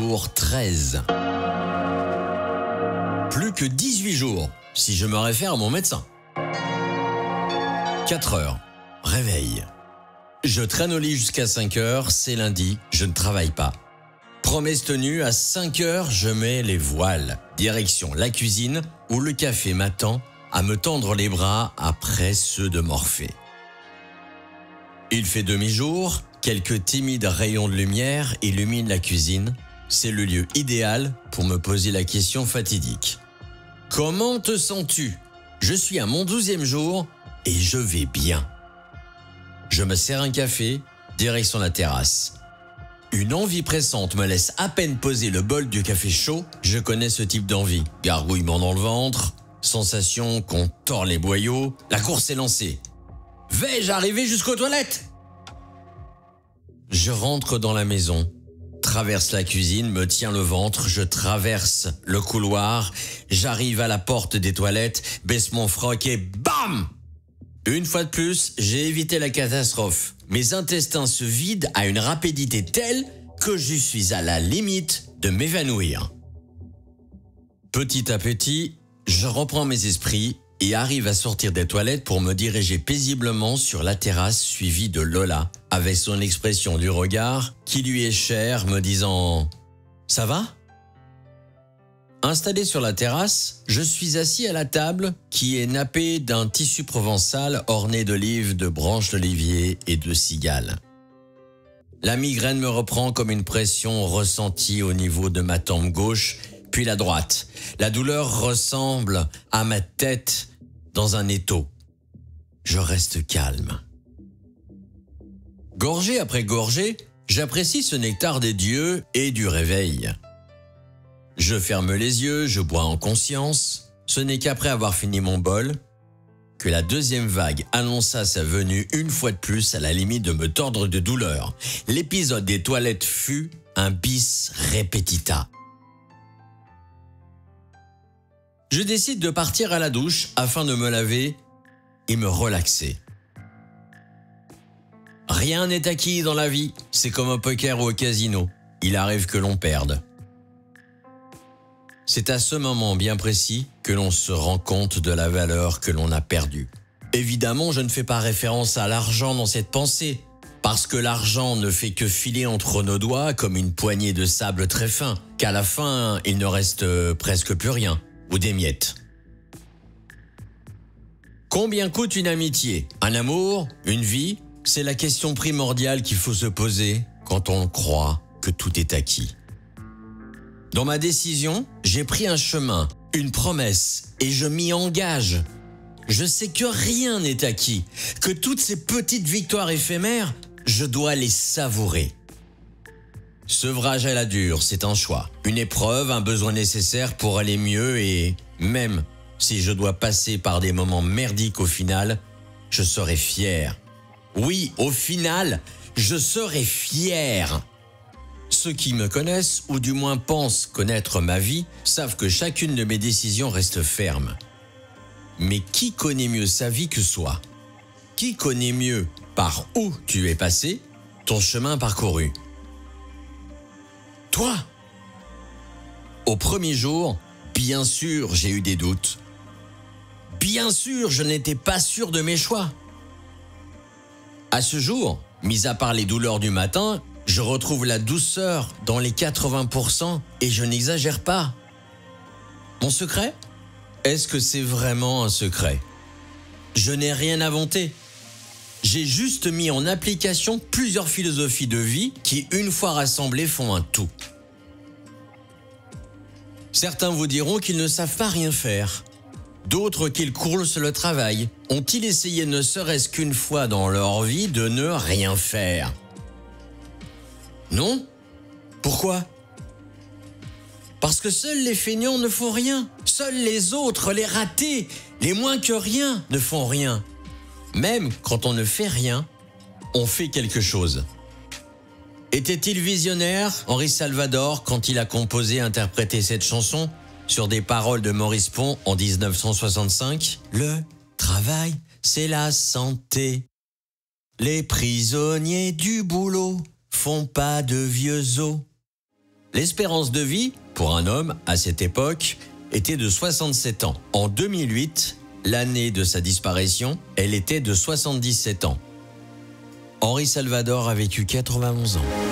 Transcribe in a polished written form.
jour 13. Plus que 18 jours, si je me réfère à mon médecin. 4 heures, réveil. Je traîne au lit jusqu'à 5 heures, c'est lundi, je ne travaille pas. Promesse tenue, à 5 heures, je mets les voiles. Direction la cuisine, où le café m'attend à me tendre les bras après ceux de Morphée. Il fait demi-jour, quelques timides rayons de lumière illuminent la cuisine. C'est le lieu idéal pour me poser la question fatidique. Comment te sens-tu? Je suis à mon 12e jour et je vais bien. Je me sers un café, direction la terrasse. Une envie pressante me laisse à peine poser le bol du café chaud. Je connais ce type d'envie. Gargouillement dans le ventre, sensation qu'on tord les boyaux. La course est lancée. Vais-je arriver jusqu'aux toilettes? Je rentre dans la maison, traverse la cuisine, me tient le ventre, je traverse le couloir, j'arrive à la porte des toilettes, baisse mon froc et bam! Une fois de plus, j'ai évité la catastrophe. Mes intestins se vident à une rapidité telle que je suis à la limite de m'évanouir. Petit à petit, je reprends mes esprits et arrive à sortir des toilettes pour me diriger paisiblement sur la terrasse suivie de Lola, avec son expression du regard qui lui est chère, me disant « Ça va ?» Installé sur la terrasse, je suis assis à la table qui est nappée d'un tissu provençal orné d'olives, de branches d'olivier et de cigales. La migraine me reprend comme une pression ressentie au niveau de ma tempe gauche, puis la droite. La douleur ressemble à ma tête dans un étau. Je reste calme. Gorgée après gorgée, j'apprécie ce nectar des dieux et du réveil. Je ferme les yeux, je bois en conscience. Ce n'est qu'après avoir fini mon bol que la deuxième vague annonça sa venue une fois de plus à la limite de me tordre de douleur. L'épisode des toilettes fut un bis repetita. Je décide de partir à la douche afin de me laver et me relaxer. Rien n'est acquis dans la vie, c'est comme au poker ou au casino. Il arrive que l'on perde. C'est à ce moment bien précis que l'on se rend compte de la valeur que l'on a perdue. Évidemment, je ne fais pas référence à l'argent dans cette pensée, parce que l'argent ne fait que filer entre nos doigts comme une poignée de sable très fin, qu'à la fin, il ne reste presque plus rien, ou des miettes. Combien coûte une amitié? Un amour? Une vie? C'est la question primordiale qu'il faut se poser quand on croit que tout est acquis. Dans ma décision, j'ai pris un chemin, une promesse, et je m'y engage. Je sais que rien n'est acquis, que toutes ces petites victoires éphémères, je dois les savourer. Sevrage à la dure, c'est un choix, une épreuve, un besoin nécessaire pour aller mieux et même si je dois passer par des moments merdiques au final, je serai fier. Oui, au final, je serai fier. Ceux qui me connaissent, ou du moins pensent connaître ma vie, savent que chacune de mes décisions reste ferme. Mais qui connaît mieux sa vie que soi? Qui connaît mieux par où tu es passé, ton chemin parcouru? Toi! Au premier jour, bien sûr, j'ai eu des doutes. Bien sûr, je n'étais pas sûr de mes choix. À ce jour, mis à part les douleurs du matin, je retrouve la douceur dans les 80% et je n'exagère pas. Mon secret? Est-ce que c'est vraiment un secret? Je n'ai rien inventé. J'ai juste mis en application plusieurs philosophies de vie qui, une fois rassemblées, font un tout. Certains vous diront qu'ils ne savent pas rien faire. D'autres qu'ils courent le travail. Ont-ils essayé ne serait-ce qu'une fois dans leur vie de ne rien faire? Non? Pourquoi? Parce que seuls les feignants ne font rien. Seuls les autres, les ratés, les moins que rien, ne font rien. Même quand on ne fait rien, on fait quelque chose. Était-il visionnaire, Henri Salvador, quand il a composé et interprété cette chanson sur des paroles de Maurice Pont en 1965? Le travail, c'est la santé. Les prisonniers du boulot font pas de vieux os. L'espérance de vie pour un homme à cette époque était de 67 ans. En 2008, l'année de sa disparition, elle était de 77 ans. Henri Salvador a vécu 91 ans.